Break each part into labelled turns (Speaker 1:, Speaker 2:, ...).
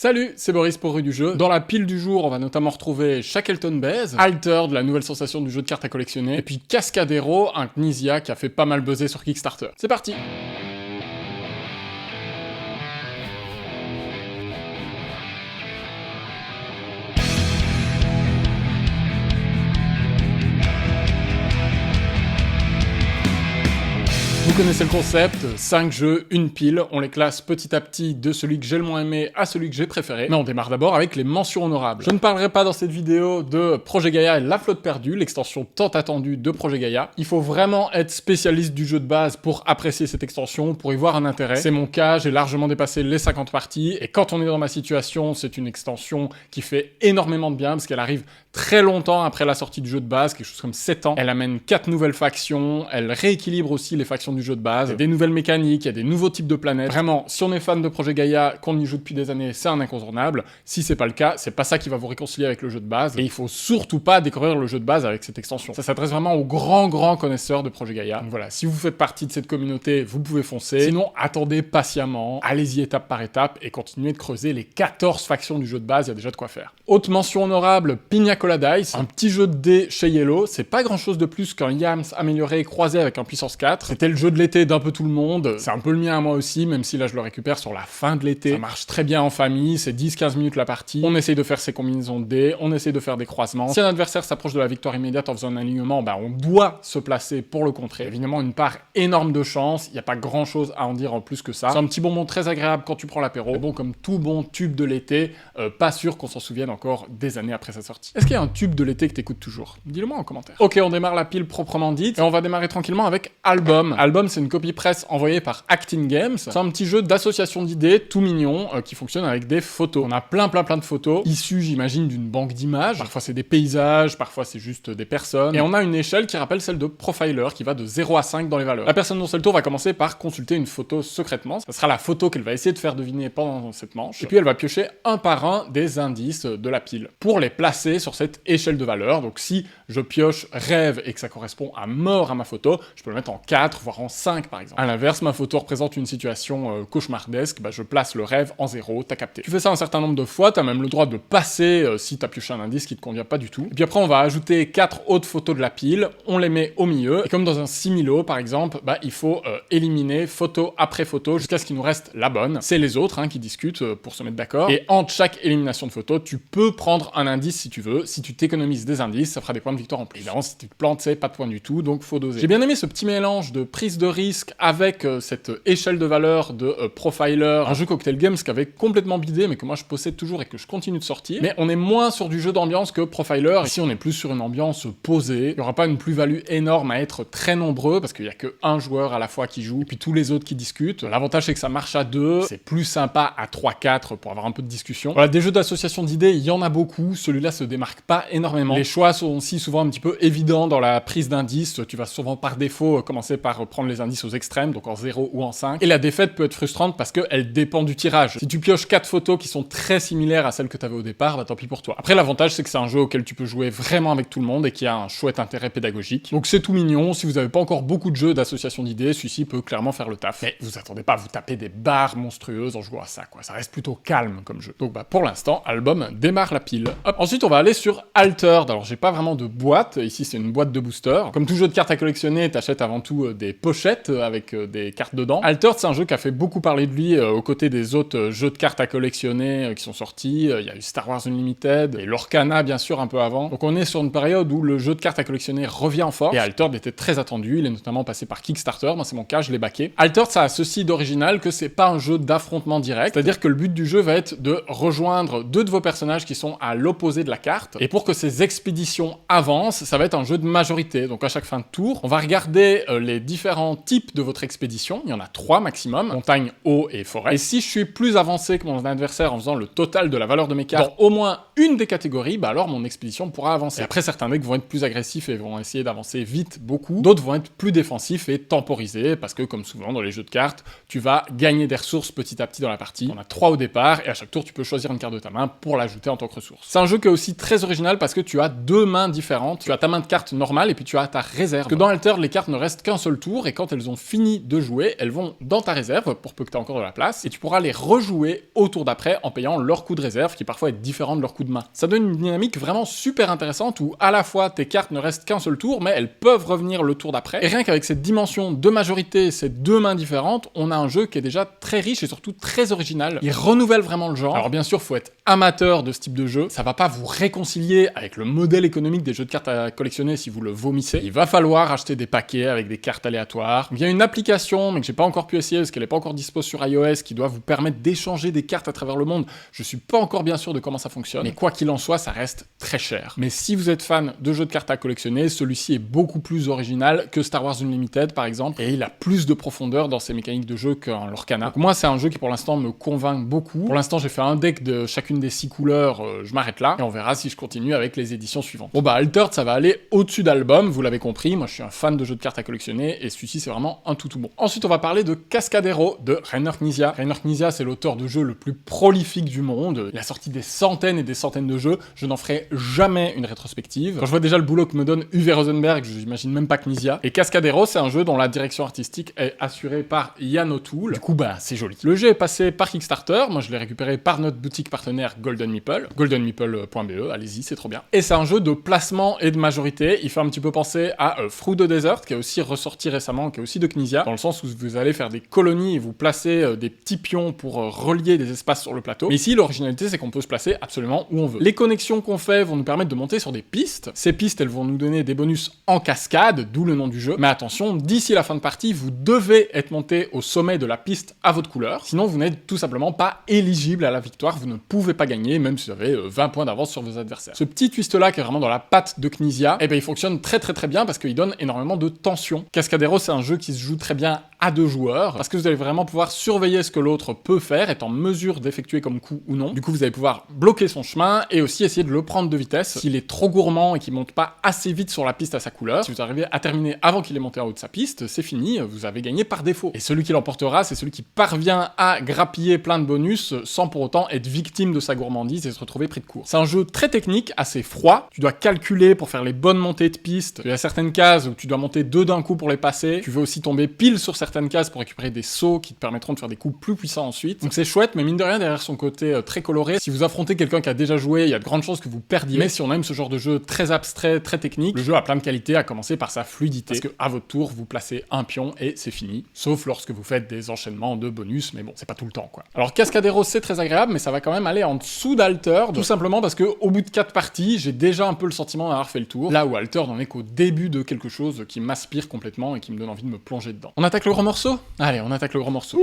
Speaker 1: Salut, c'est Boris pour Rue du Jeu. Dans la pile du jour, on va notamment retrouver Shackleton Base, Altered, la nouvelle sensation du jeu de cartes à collectionner, et puis Cascadero, un Knizia qui a fait pas mal buzzer sur Kickstarter. C'est parti! Vous connaissez le concept, 5 jeux, une pile, on les classe petit à petit de celui que j'ai le moins aimé à celui que j'ai préféré, mais on démarre d'abord avec les mentions honorables. Je ne parlerai pas dans cette vidéo de Projet Gaia et la flotte perdue, l'extension tant attendue de Projet Gaia. Il faut vraiment être spécialiste du jeu de base pour apprécier cette extension, pour y voir un intérêt. C'est mon cas, j'ai largement dépassé les 50 parties, et quand on est dans ma situation, c'est une extension qui fait énormément de bien, parce qu'elle arrive très longtemps après la sortie du jeu de base, quelque chose comme 7 ans. Elle amène 4 nouvelles factions, elle rééquilibre aussi les factions du jeu de base, il y a des nouvelles mécaniques, il y a des nouveaux types de planètes. Vraiment, si on est fan de Projet Gaia, qu'on y joue depuis des années, c'est un incontournable. Si c'est pas le cas, c'est pas ça qui va vous réconcilier avec le jeu de base, et il faut surtout pas découvrir le jeu de base avec cette extension. Ça s'adresse vraiment aux grands connaisseurs de Projet Gaia. Donc voilà, si vous faites partie de cette communauté, vous pouvez foncer. Sinon, attendez patiemment, allez-y étape par étape, et continuez de creuser les 14 factions du jeu de base, il y a déjà de quoi faire. Autre mention honorable, Pina Colada Dice, un petit jeu de dés chez Yellow, c'est pas grand chose de plus qu'un Yams amélioré et croisé avec un puissance 4. C'était le jeu de l'été d'un peu tout le monde, c'est un peu le mien à moi aussi, même si là je le récupère sur la fin de l'été. Ça marche très bien en famille, c'est 10-15 minutes la partie, on essaye de faire ses combinaisons de dés, on essaye de faire des croisements. Si un adversaire s'approche de la victoire immédiate en faisant un alignement, on doit se placer pour le contrer. Évidemment, une part énorme de chance, il n'y a pas grand chose à en dire en plus que ça. C'est un petit bonbon très agréable quand tu prends l'apéro. Mais bon, comme tout bon tube de l'été, pas sûr qu'on s'en souvienne encore des années après sa sortie. Est-ce qu'il y a un tube de l'été que t'écoutes toujours? Dis-le moi en commentaire. Ok, on démarre la pile proprement dite, et on va démarrer tranquillement avec Album. Album, c'est une copie presse envoyée par Acting Games. C'est un petit jeu d'association d'idées, tout mignon, qui fonctionne avec des photos. On a plein de photos, issues, j'imagine, d'une banque d'images. Parfois c'est des paysages, parfois c'est juste des personnes. Et on a une échelle qui rappelle celle de Profiler, qui va de 0 à 5 dans les valeurs. La personne dont c'est le tour va commencer par consulter une photo secrètement. Ça sera la photo qu'elle va essayer de faire deviner pendant cette manche. Et puis elle va piocher un par un des indices de la pile pour les placer sur cette échelle de valeurs. Donc si je pioche rêve et que ça correspond à mort à ma photo, je peux le mettre en 4, voire en 5 par exemple. À l'inverse, ma photo représente une situation cauchemardesque, je place le rêve en 0, t'as capté. Tu fais ça un certain nombre de fois, t'as même le droit de passer si t'as pioché un indice qui te convient pas du tout. Et puis après, on va ajouter 4 autres photos de la pile, on les met au milieu, et comme dans un similo par exemple, il faut éliminer photo après photo jusqu'à ce qu'il nous reste la bonne. C'est les autres qui discutent pour se mettre d'accord. Et entre chaque élimination de photo, tu peux prendre un indice si tu veux. Si tu t'économises des indices, ça fera des points de victoire en plus. Évidemment, si tu te plantes, c'est pas de points du tout, donc faut doser. J'ai bien aimé ce petit mélange de prise de risque avec cette échelle de valeur de Profiler, un jeu Cocktail Games qui avait complètement bidé, mais que moi je possède toujours et que je continue de sortir. Mais on est moins sur du jeu d'ambiance que Profiler. Ici, on est plus sur une ambiance posée. Il y aura pas une plus-value énorme à être très nombreux, parce qu'il y a que un joueur à la fois qui joue, et puis tous les autres qui discutent. L'avantage, c'est que ça marche à 2, c'est plus sympa à 3-4 pour avoir un peu de discussion. Voilà, des jeux d'association d'idées, il y en a beaucoup. Celui-là se démarque pas énormément. Les choix sont aussi souvent un petit peu évidents dans la prise d'indices. Tu vas souvent par défaut commencer par prendre les indices aux extrêmes, donc en 0 ou en 5. Et la défaite peut être frustrante parce qu'elle dépend du tirage. Si tu pioches 4 photos qui sont très similaires à celles que tu avais au départ, tant pis pour toi. Après, l'avantage, c'est que c'est un jeu auquel tu peux jouer vraiment avec tout le monde et qui a un chouette intérêt pédagogique. Donc c'est tout mignon. Si vous avez pas encore beaucoup de jeux d'association d'idées, celui-ci peut clairement faire le taf. Mais vous attendez pas à vous taper des barres monstrueuses en jouant à ça, quoi. Ça reste plutôt calme comme jeu. Donc pour l'instant, Album démarre la pile. Hop. Ensuite, on va aller sur Altered. Alors j'ai pas vraiment de boîte. Ici, c'est une boîte de booster. Comme tout jeu de cartes à collectionner, t'achètes avant tout des pochettes avec des cartes dedans. Altered, c'est un jeu qui a fait beaucoup parler de lui aux côtés des autres jeux de cartes à collectionner qui sont sortis. Il y a eu Star Wars Unlimited et Lorcana, bien sûr, un peu avant. Donc on est sur une période où le jeu de cartes à collectionner revient en force. Et Altered était très attendu. Il est notamment passé par Kickstarter. Moi, c'est mon cas, je l'ai backé. Altered, ça a ceci d'original que c'est pas un jeu d'affrontement direct. C'est-à-dire que le but du jeu va être de rejoindre 2 de vos personnages qui sont à l'opposé de la carte. Et pour que ces expéditions avancent, ça va être un jeu de majorité. Donc à chaque fin de tour, on va regarder les différents types de votre expédition. Il y en a 3 maximum, montagne, eau et forêt. Et si je suis plus avancé que mon adversaire en faisant le total de la valeur de mes cartes dans au moins une des catégories, alors mon expédition pourra avancer. Et après, certains decks vont être plus agressifs et vont essayer d'avancer vite beaucoup. D'autres vont être plus défensifs et temporisés, parce que comme souvent dans les jeux de cartes, tu vas gagner des ressources petit à petit dans la partie. On a 3 au départ, et à chaque tour, tu peux choisir une carte de ta main pour l'ajouter en tant que ressource. C'est un jeu qui est aussi très original parce que tu as 2 mains différentes. Tu as ta main de carte normale et puis tu as ta réserve. Parce que dans Altered, les cartes ne restent qu'un seul tour, et quand elles ont fini de jouer, elles vont dans ta réserve, pour peu que tu aies encore de la place, et tu pourras les rejouer au tour d'après en payant leur coût de réserve, qui parfois est différent de leur coût de main. Ça donne une dynamique vraiment super intéressante, où à la fois tes cartes ne restent qu'un seul tour, mais elles peuvent revenir le tour d'après. Et rien qu'avec cette dimension de majorité, ces deux mains différentes, on a un jeu qui est déjà très riche et surtout très original. Il renouvelle vraiment le genre. Alors bien sûr, faut être amateur de ce type de jeu. Ça va pas vous réconcilier avec le modèle économique des jeux de cartes à collectionner si vous le vomissez. Il va falloir acheter des paquets avec des cartes aléatoires. Il y a une application, mais que j'ai pas encore pu essayer parce qu'elle est pas encore dispo sur iOS, qui doit vous permettre d'échanger des cartes à travers le monde. Je suis pas encore bien sûr de comment ça fonctionne, mais quoi qu'il en soit, ça reste très cher. Mais si vous êtes fan de jeux de cartes à collectionner, celui-ci est beaucoup plus original que Star Wars Unlimited par exemple, et il a plus de profondeur dans ses mécaniques de jeu qu'un Lorcana. Donc moi, c'est un jeu qui pour l'instant me convainc beaucoup. Pour l'instant, j'ai fait un deck de chacune des 6 couleurs, je m'arrête là, et on verra si je continue avec les éditions suivantes. Bon bah, Altered, ça va aller au-dessus d'Album, vous l'avez compris, moi je suis un fan de jeux de cartes à collectionner, et celui-ci c'est vraiment un tout bon. Ensuite, on va parler de Cascadero, de Rainer Knizia. Rainer Knizia, c'est l'auteur de jeux le plus prolifique du monde, il a sorti des centaines et des centaines de jeux, je n'en ferai jamais une rétrospective. Quand je vois déjà le boulot que me donne Uwe Rosenberg, je n'imagine même pas Knizia. Et Cascadero, c'est un jeu dont la direction artistique est assurée par Yann O'Toole. Du coup, bah, c'est joli. Le jeu est passé par Kickstarter, moi je l'ai récupéré par notre boutique partenaire Golden Meeple, goldenmeeple.be, allez-y, c'est trop bien. Et c'est un jeu de placement et de majorité, il fait un petit peu penser à Through the Desert, qui est aussi ressorti récemment, qui est aussi de Knizia, dans le sens où vous allez faire des colonies et vous placez des petits pions pour relier des espaces sur le plateau. Mais ici, l'originalité, c'est qu'on peut se placer absolument où on veut. Les connexions qu'on fait vont nous permettre de monter sur des pistes. Ces pistes, elles vont nous donner des bonus en cascade, d'où le nom du jeu. Mais attention, d'ici la fin de partie, vous devez être monté au sommet de la piste à votre couleur. Sinon, vous n'êtes tout simplement pas éligible à la victoire. Vous ne pouvez pas gagner, même si vous avez 20 points d'avance sur vos adversaires. Ce petit twist-là, qui est vraiment dans la patte de Knizia, eh ben, il fonctionne très bien parce qu'il donne énormément de tension. Cascadero, c'est un jeu qui se joue très bien à 2 joueurs, parce que vous allez vraiment pouvoir surveiller ce que l'autre peut faire, être en mesure d'effectuer comme coup ou non. Du coup, vous allez pouvoir bloquer son chemin et aussi essayer de le prendre de vitesse. S'il est trop gourmand et qu'il monte pas assez vite sur la piste à sa couleur, si vous arrivez à terminer avant qu'il ait monté en haut de sa piste, c'est fini, vous avez gagné par défaut. Et celui qui l'emportera, c'est celui qui parvient à grappiller plein de bonus sans pour autant être victime de sa gourmandise et se retrouver pris de court. C'est un jeu très technique, assez froid. Tu dois calculer pour faire les bonnes montées de piste. Il y a certaines cases où tu dois monter 2 d'un coup pour les passer. Tu veux aussi tomber pile sur certaines cases pour récupérer des sauts qui te permettront de faire des coups plus puissants ensuite. Donc c'est chouette, mais mine de rien, derrière son côté très coloré, si vous affrontez quelqu'un qui a déjà joué, il y a de grandes chances que vous perdiez. Mais si on aime ce genre de jeu très abstrait, très technique, le jeu a plein de qualités, à commencer par sa fluidité. Parce que à votre tour, vous placez un pion et c'est fini. Sauf lorsque vous faites des enchaînements de bonus, mais bon, c'est pas tout le temps, quoi. Alors Cascadero, c'est très agréable, mais ça va quand même aller en dessous d'Altered, tout simplement parce que au bout de 4 parties, j'ai déjà un peu le sentiment d'avoir fait le tour. Là où Altered n'en est qu'au début de quelque chose qui m'aspire complètement et qui me donne envie de me plonger dedans. On attaque le gros morceau ? Allez, on attaque le gros morceau.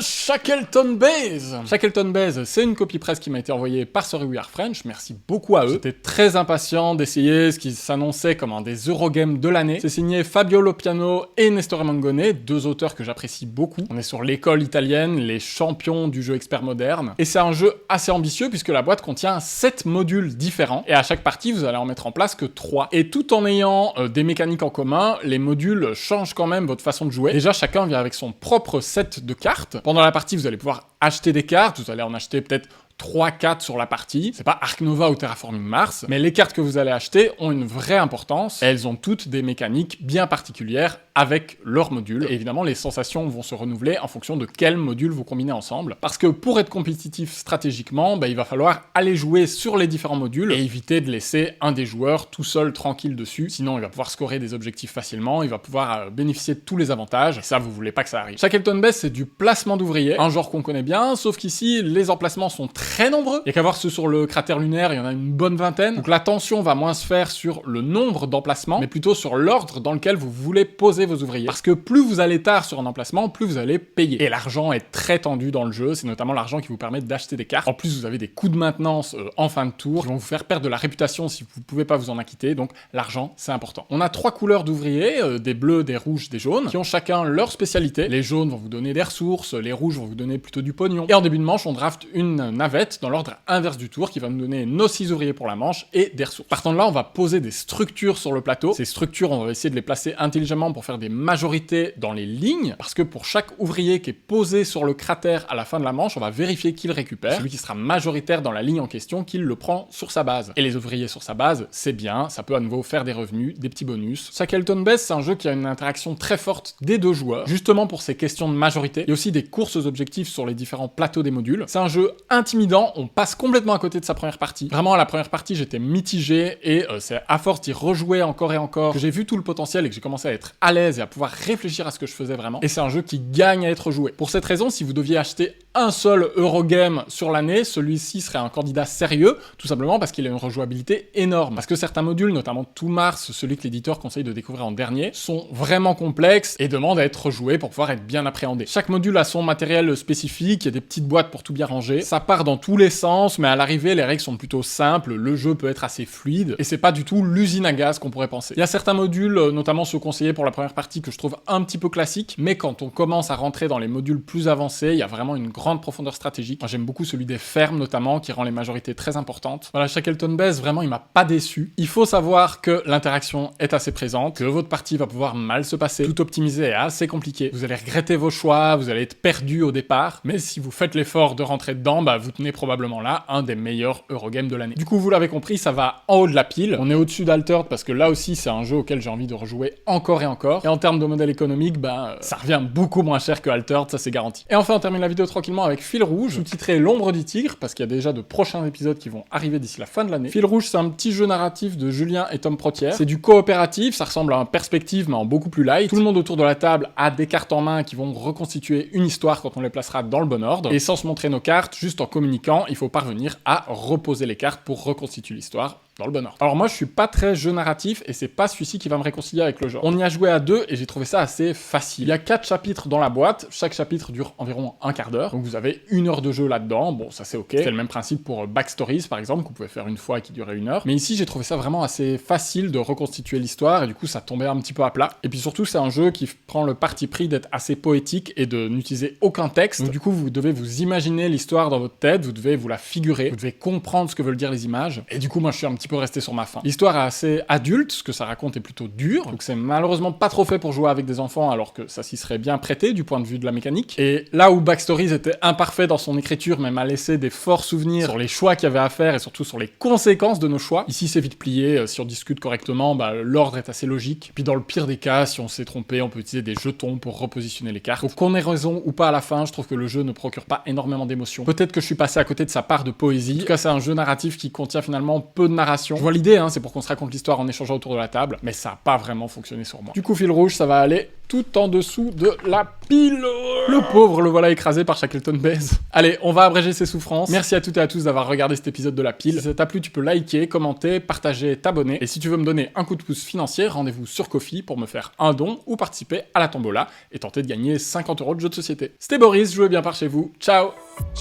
Speaker 1: Shackleton Base. Shackleton Base, c'est une copie presse qui m'a été envoyée par Sorry We Are French, merci beaucoup à eux. J'étais très impatient d'essayer ce qui s'annonçait comme un des Eurogames de l'année. C'est signé Fabio Lopiano et Nestore Mangone, 2 auteurs que j'apprécie beaucoup. On est sur l'école italienne, les champions du jeu expert moderne. Et c'est un jeu assez ambitieux puisque la boîte contient 7 modules différents. Et à chaque partie, vous allez en mettre en place que 3. Et tout en ayant des mécaniques en commun, les modules changent quand même votre façon de jouer. Déjà, chacun vient avec son propre set de cartes. Pendant la partie, vous allez pouvoir acheter des cartes, vous allez en acheter peut-être 3-4 sur la partie. C'est pas Ark Nova ou Terraforming Mars, mais les cartes que vous allez acheter ont une vraie importance. Et elles ont toutes des mécaniques bien particulières avec leurs modules. Et évidemment, les sensations vont se renouveler en fonction de quel module vous combinez ensemble. Parce que pour être compétitif stratégiquement, il va falloir aller jouer sur les différents modules et éviter de laisser un des joueurs tout seul tranquille dessus. Sinon, il va pouvoir scorer des objectifs facilement, il va pouvoir bénéficier de tous les avantages. Et ça, vous voulez pas que ça arrive. Shackleton Base, c'est du placement d'ouvriers, un genre qu'on connaît bien, sauf qu'ici, les emplacements sont très nombreux. Il y a qu'à voir ceux sur le cratère lunaire, il y en a une bonne vingtaine. Donc la tension va moins se faire sur le nombre d'emplacements, mais plutôt sur l'ordre dans lequel vous voulez poser vos ouvriers. Parce que plus vous allez tard sur un emplacement, plus vous allez payer. Et l'argent est très tendu dans le jeu, c'est notamment l'argent qui vous permet d'acheter des cartes. En plus, vous avez des coûts de maintenance en fin de tour qui vont vous faire perdre de la réputation si vous pouvez pas vous en acquitter, donc l'argent, c'est important. On a 3 couleurs d'ouvriers, des bleus, des rouges, des jaunes, qui ont chacun leur spécialité. Les jaunes vont vous donner des ressources, les rouges vont vous donner plutôt du pognon. Et en début de manche, on draft une navette dans l'ordre inverse du tour qui va nous donner nos 6 ouvriers pour la manche et des ressources. Partant de là, on va poser des structures sur le plateau. Ces structures, on va essayer de les placer intelligemment pour faire faire des majorités dans les lignes, parce que pour chaque ouvrier qui est posé sur le cratère à la fin de la manche, on va vérifier qu'il récupère. Celui qui sera majoritaire dans la ligne en question, qu'il le prend sur sa base. Et les ouvriers sur sa base, c'est bien, ça peut à nouveau faire des revenus, des petits bonus. Shackleton Base, c'est un jeu qui a une interaction très forte des deux joueurs, justement pour ces questions de majorité. Il y a aussi des courses aux objectifs sur les différents plateaux des modules. C'est un jeu intimidant, on passe complètement à côté de sa première partie. Vraiment, à la première partie, j'étais mitigé, et c'est à force d'y rejouer encore et encore que j'ai vu tout le potentiel et que j'ai commencé à être à l'aise et à pouvoir réfléchir à ce que je faisais vraiment. Et c'est un jeu qui gagne à être joué. Pour cette raison, si vous deviez acheter un seul Eurogame sur l'année, celui-ci serait un candidat sérieux, tout simplement parce qu'il a une rejouabilité énorme. Parce que certains modules, notamment Tout Mars, celui que l'éditeur conseille de découvrir en dernier, sont vraiment complexes et demandent à être rejoués pour pouvoir être bien appréhendés. Chaque module a son matériel spécifique, il y a des petites boîtes pour tout bien ranger, ça part dans tous les sens, mais à l'arrivée, les règles sont plutôt simples, le jeu peut être assez fluide, et c'est pas du tout l'usine à gaz qu'on pourrait penser. Il y a certains modules, notamment ceux conseillés pour la première partie, que je trouve un petit peu classiques, mais quand on commence à rentrer dans les modules plus avancés, il y a vraiment une grande profondeur stratégique. Moi, j'aime beaucoup celui des fermes, notamment, qui rend les majorités très importantes. Voilà, Shackleton Base, vraiment, il m'a pas déçu. Il faut savoir que l'interaction est assez présente, que votre partie va pouvoir mal se passer, tout optimiser est assez compliqué. Vous allez regretter vos choix, vous allez être perdu au départ, mais si vous faites l'effort de rentrer dedans, bah, vous tenez probablement là un des meilleurs Eurogames de l'année. Du coup, vous l'avez compris, ça va en haut de la pile. On est au-dessus d'Altered parce que là aussi, c'est un jeu auquel j'ai envie de rejouer encore et encore. Et en termes de modèle économique, bah, ça revient beaucoup moins cher que Altered, ça c'est garanti. Et enfin, on termine la vidéo tranquillement avec Fil Rouge, sous-titré L'Ombre du Tigre, parce qu'il y a déjà de prochains épisodes qui vont arriver d'ici la fin de l'année. Fil Rouge, c'est un petit jeu narratif de Julien et Tom Protière. C'est du coopératif, ça ressemble à un perspective, mais en beaucoup plus light. Tout le monde autour de la table a des cartes en main qui vont reconstituer une histoire quand on les placera dans le bon ordre. Et sans se montrer nos cartes, juste en communiquant, il faut parvenir à reposer les cartes pour reconstituer l'histoire dans le bon ordre. Alors moi, je suis pas très jeu narratif et c'est pas celui-ci qui va me réconcilier avec le genre. On y a joué à deux et j'ai trouvé ça assez facile. Il y a 4 chapitres dans la boîte, chaque chapitre dure environ un quart d'heure, donc vous avez 1 heure de jeu là-dedans, bon ça c'est ok. C'est le même principe pour Backstories par exemple, que vous pouvez faire une fois et qui durait 1 heure. Mais ici, j'ai trouvé ça vraiment assez facile de reconstituer l'histoire et du coup ça tombait un petit peu à plat. Et puis surtout, c'est un jeu qui prend le parti pris d'être assez poétique et de n'utiliser aucun texte. Donc du coup, vous devez vous imaginer l'histoire dans votre tête, vous devez vous la figurer, vous devez comprendre ce que veulent dire les images. Et du coup, moi je suis un petit peu resté sur ma faim. L'histoire est assez adulte, ce que ça raconte est plutôt dur, donc c'est malheureusement pas trop fait pour jouer avec des enfants alors que ça s'y serait bien prêté du point de vue de la mécanique. Et là où Backstories était imparfait dans son écriture mais m'a laissé des forts souvenirs sur les choix qu'il y avait à faire et surtout sur les conséquences de nos choix, ici c'est vite plié, si on discute correctement, bah, l'ordre est assez logique. Puis dans le pire des cas, si on s'est trompé, on peut utiliser des jetons pour repositionner les cartes. Donc qu'on ait raison ou pas à la fin, je trouve que le jeu ne procure pas énormément d'émotions. Peut-être que je suis passé à côté de sa part de poésie. En tout cas, c'est un jeu narratif qui contient finalement peu de narration. Je vois l'idée, hein, c'est pour qu'on se raconte l'histoire en échangeant autour de la table, mais ça a pas vraiment fonctionné sur moi. Du coup, Fil Rouge, ça va aller tout en dessous de la pile. Le pauvre, le voilà écrasé par Shackleton Base. Allez, on va abréger ses souffrances. Merci à toutes et à tous d'avoir regardé cet épisode de la pile. Si ça t'a plu, tu peux liker, commenter, partager, t'abonner. Et si tu veux me donner un coup de pouce financier, rendez-vous sur Ko-fi pour me faire un don ou participer à la tombola et tenter de gagner 50 € de jeux de société. C'était Boris, jouez bien par chez vous. Ciao.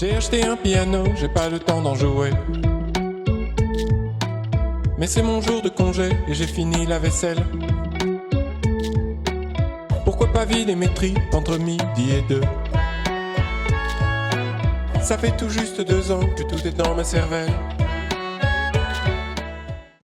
Speaker 2: J'ai acheté un piano, j'ai pas le temps d'en jouer. Mais c'est mon jour de congé et j'ai fini la vaisselle. Pourquoi pas vider mes tripes entre midi et 2? Ça fait tout juste 2 ans que tout est dans ma cervelle.